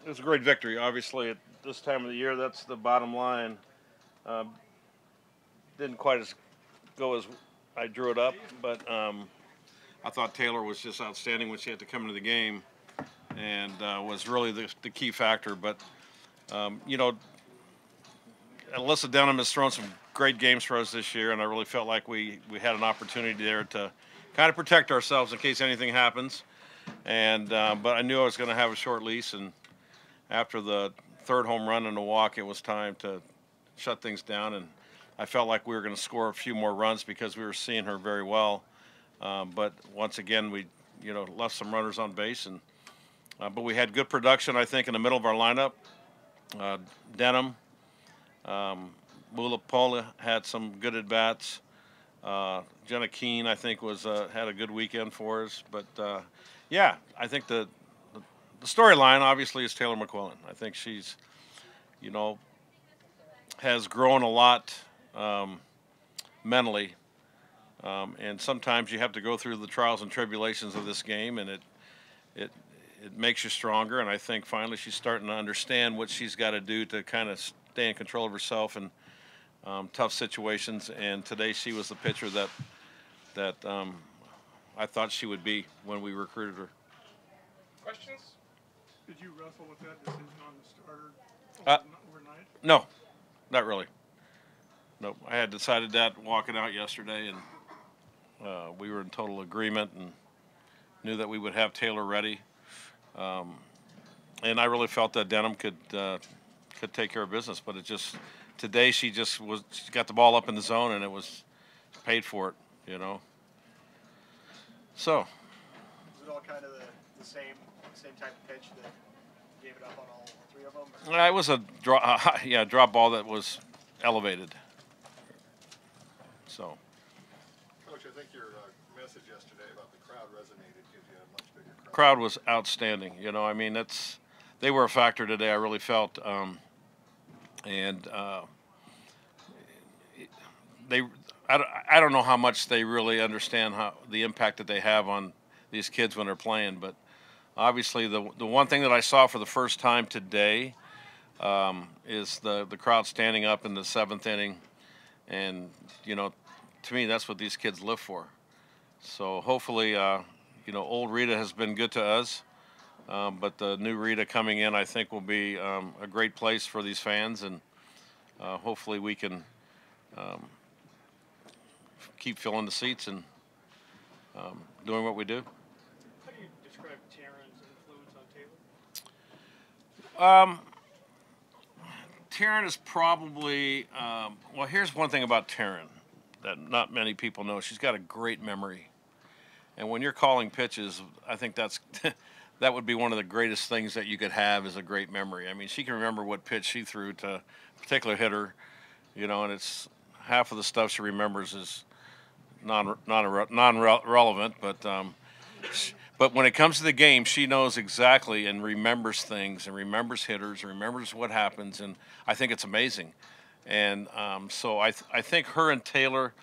It was a great victory. Obviously, at this time of the year, that's the bottom line. Um, didn't quite go as I drew it up, but I thought Taylor was just outstanding when she had to come into the game, and was really the key factor. But you know, Alyssa Denham has thrown some great games for us this year, and I really felt like we had an opportunity there to kind of protect ourselves in case anything happens. And but I knew I was going to have a short lease, and after the third home run and a walk, it was time to shut things down. And I felt like we were going to score a few more runs because we were seeing her very well. But once again, we left some runners on base, and but we had good production, I think, in the middle of our lineup. Uh, Denham, Mula Pola had some good at bats. Jenna Keene, I think, was had a good weekend for us. But yeah, I think the storyline obviously is Taylor McQuillan. I think she's, you know, has grown a lot mentally, and sometimes you have to go through the trials and tribulations of this game, and it it makes you stronger. And I think finally she's starting to understand what she's got to do to kind of stay in control of herself in tough situations. And today she was the pitcher that I thought she would be when we recruited her. Questions? Did you wrestle with that decision on the starter Uh, overnight? no, not really. Nope. I had decided that walking out yesterday, and we were in total agreement and knew that we would have Taylor ready. Um, and I really felt that Denham could take care of business, but it just today she got the ball up in the zone, and it was paid for it, you know. So Was it all kind of the same type of pitch that gave it up on all three of them? it was a drop ball that was elevated. So. Coach, I think your message yesterday about the crowd resonated. Gives you a much bigger Crowd was outstanding. I mean, they were a factor today. I really felt, and they. I don't know how much they really understand how the impact that they have on these kids when they're playing, but obviously the one thing that I saw for the first time today is the crowd standing up in the seventh inning, and to me that's what these kids live for. So hopefully, old Rita has been good to us, but the new Rita coming in, I think, will be a great place for these fans, and hopefully we can keep filling the seats and doing what we do. How do you describe Taryn's influence on Taylor? Taryn is probably well. Here's one thing about Taryn that not many people know. She's got a great memory, and when you're calling pitches, I think that's that would be one of the greatest things that you could have is a great memory. I mean, she can remember what pitch she threw to a particular hitter, and it's half of the stuff she remembers is non-relevant, but when it comes to the game, she knows exactly and remembers things and remembers hitters and remembers what happens, and I think it's amazing. And so I think her and Taylor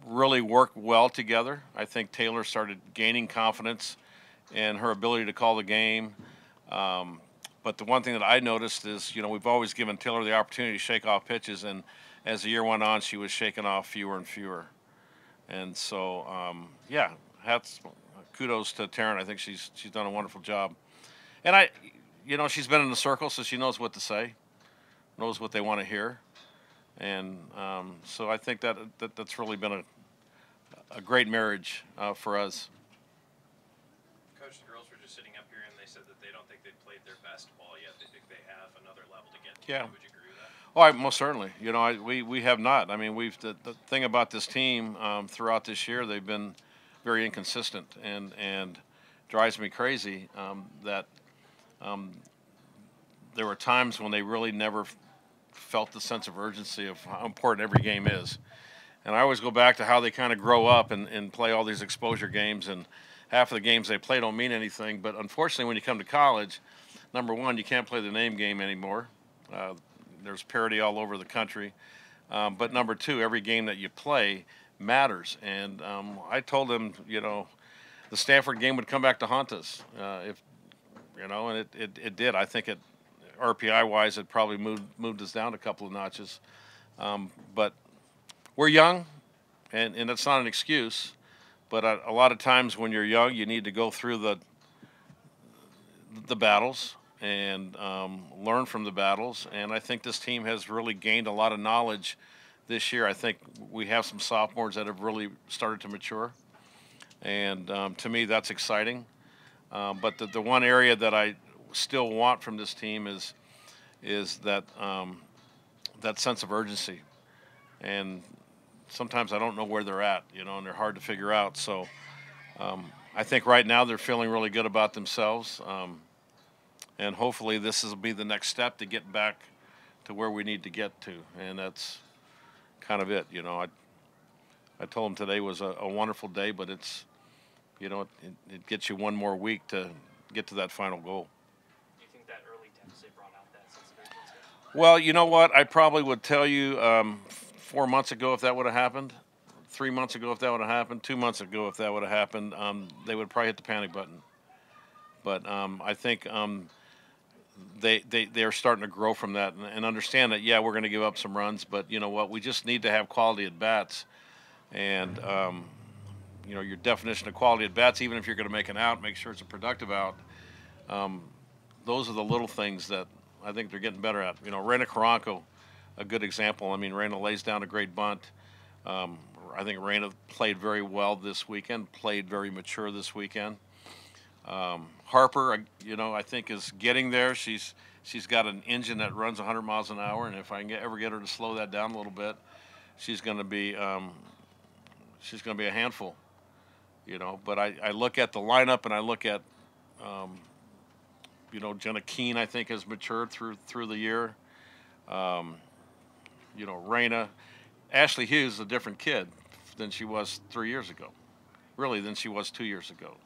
really worked well together. I think Taylor started gaining confidence in her ability to call the game. But the one thing that I noticed is, we've always given Taylor the opportunity to shake off pitches, and as the year went on, she was shaking off fewer and fewer. And so, yeah, kudos to Taryn. I think she's done a wonderful job. And she's been in the circle, so she knows what to say, knows what they want to hear. And so I think that's really been a great marriage for us. Coach, the girls were just sitting up here and they said that they don't think they've played their best ball yet. They think they have another level to get to. Yeah. Would you agree with that? Oh, most certainly. We have not. I mean, the thing about this team throughout this year, they've been very inconsistent, and drives me crazy that there were times when they really never felt the sense of urgency of how important every game is. And I always go back to how they kind of grow up and play all these exposure games, and half of the games they play don't mean anything. But unfortunately, when you come to college, number one, you can't play the name game anymore. There's parity all over the country. But number two, every game that you play matters. And I told them, the Stanford game would come back to haunt us you know, and it did. I think RPI wise, it probably moved us down a couple of notches. But we're young, and it's not an excuse. But a lot of times when you're young, you need to go through the battles and learn from the battles. And I think this team has really gained a lot of knowledge this year. I think we have some sophomores that have really started to mature, and to me, that's exciting. But the one area that I still want from this team is that that sense of urgency, and sometimes I don't know where they're at, you know, and they're hard to figure out. So I think right now they're feeling really good about themselves, and hopefully this will be the next step to get back to where we need to get to, and that's kind of it. You know, I told them today was a wonderful day, but it's, you know, it gets you one more week to get to that final goal. Do you think that early deficit brought out that sense of urgency? Well, you know what? I probably would tell you 4 months ago if that would have happened, 3 months ago if that would have happened, 2 months ago if that would have happened, they would probably hit the panic button. But I think they're starting to grow from that and understand that, yeah, we're going to give up some runs, but you know what? We just need to have quality at bats. And, you know, your definition of quality at bats, even if you're going to make an out, make sure it's a productive out. Those are the little things that I think they're getting better at. You know, Reyna Caranco, a good example. I mean, Reyna lays down a great bunt. I think Reyna played very well this weekend, played very mature this weekend. Harper, you know, I think is getting there. She's got an engine that runs 100 miles an hour, and if I can ever get her to slow that down a little bit, she's going to be a handful. You know, but I look at the lineup and I look at, you know, Jenna Keene, I think, has matured through the year. You know, Reyna, Ashley Hughes is a different kid than she was 3 years ago, really, than she was 2 years ago.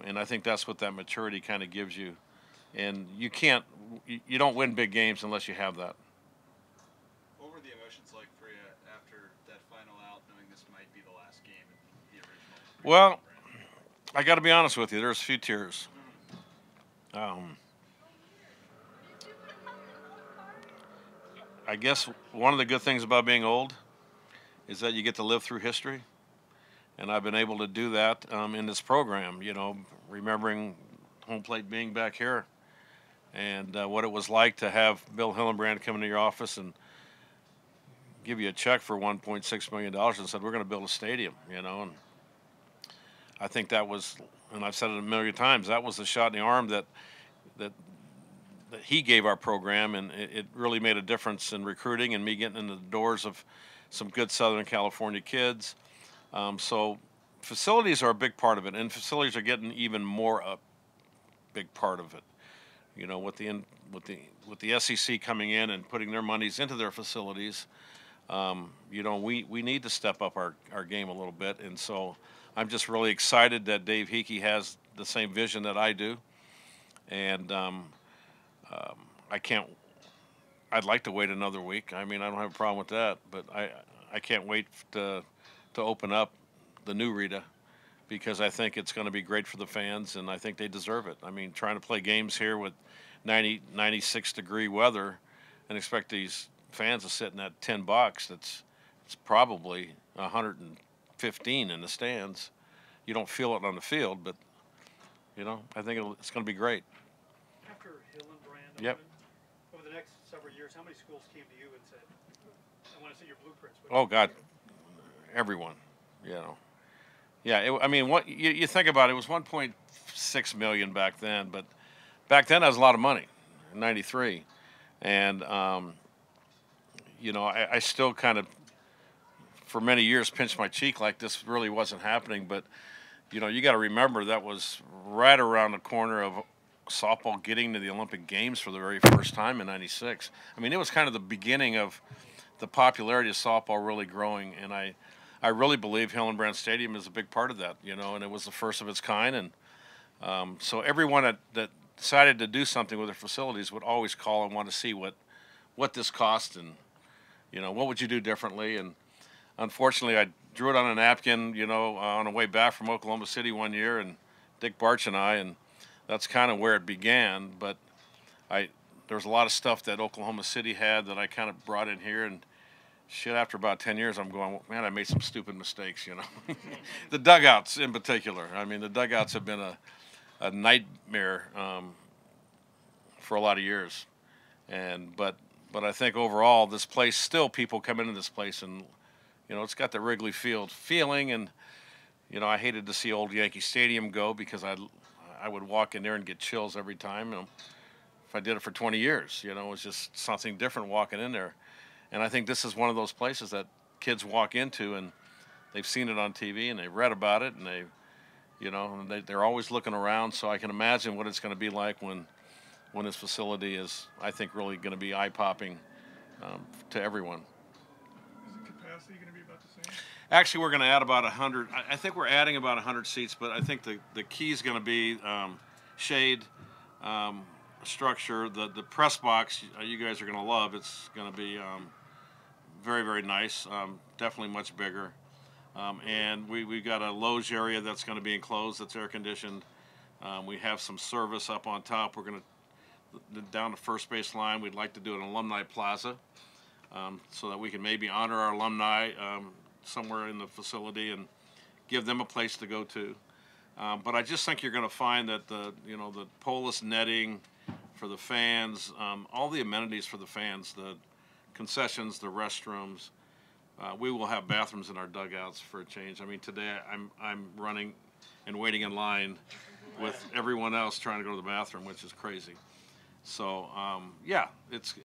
And I think that's what that maturity kind of gives you. And you don't win big games unless you have that. What were the emotions like for you after that final out, knowing this might be the last game in the original? Well, I got to be honest with you. There's a few tears. I guess one of the good things about being old is that you get to live through history, and I've been able to do that in this program. You know, remembering home plate being back here, and what it was like to have Bill Hillenbrand come into your office and give you a check for $1.6 million and said, we're going to build a stadium, you know. And I think that was, and I've said it a million times, that was the shot in the arm that he gave our program, and it really made a difference in recruiting and me getting into the doors of some good Southern California kids. So facilities are a big part of it, and facilities are getting even more a big part of it. You know, with the SEC coming in and putting their monies into their facilities, you know, we need to step up our game a little bit. And so I'm just really excited that Dave Hickey has the same vision that I do. And I'd like to wait another week. I mean, I don't have a problem with that, but I can't wait to open up the new Rita, because I think it's going to be great for the fans, and I think they deserve it. I mean, trying to play games here with 96-degree weather and expect these fans to sit in that 10 box it's probably 115 in the stands. You don't feel it on the field, but, you know, I think it's going to be great. After Hillenbrand Yep. opened, over the next several years, how many schools came to you and said, I want to see your blueprints? Oh, God, everyone, you know. Yeah, I mean, what you think about it, it was 1.6 million back then, but back then that was a lot of money in '93, and you know, I still kind of, for many years, pinched my cheek like this really wasn't happening. But you know, you got to remember that was right around the corner of softball getting to the Olympic Games for the very first time in '96. I mean, it was kind of the beginning of the popularity of softball really growing, and I really believe Hillenbrand Stadium is a big part of that, you know, and it was the first of its kind. And so everyone that decided to do something with their facilities would always call and want to see what this cost, and, you know, what would you do differently. And unfortunately, I drew it on a napkin, you know, on the way back from Oklahoma City one year, and Dick Barch and I, and that's kind of where it began. But there's a lot of stuff that Oklahoma City had that I kind of brought in here, and shit, after about 10 years, I'm going, man, I made some stupid mistakes, you know. The dugouts in particular. I mean, the dugouts have been a nightmare for a lot of years. But I think overall, this place, still people come into this place and, you know, it's got the Wrigley Field feeling. And, you know, I hated to see old Yankee Stadium go because I would walk in there and get chills every time. You know, if I did it for 20 years, you know, it was just something different walking in there. And I think this is one of those places that kids walk into and they've seen it on TV and they've read about it, and they're always looking around. So I can imagine what it's going to be like when this facility is, I think, really going to be eye-popping to everyone. Is the capacity going to be about the same? Actually, we're going to add about 100. I think we're adding about 100 seats, but I think the key is going to be shade, structure. The press box you guys are going to love. It's going to be very, very nice, definitely much bigger. And we've got a loge area that's going to be enclosed, that's air conditioned. We have some service up on top. We're going to, down the first base line, we'd like to do an alumni plaza so that we can maybe honor our alumni somewhere in the facility and give them a place to go to. But I just think you're going to find that the Polis netting for the fans, all the amenities for the fans, the concessions, the restrooms. We will have bathrooms in our dugouts for a change. I mean, today I'm running and waiting in line with everyone else trying to go to the bathroom, which is crazy. So yeah, it's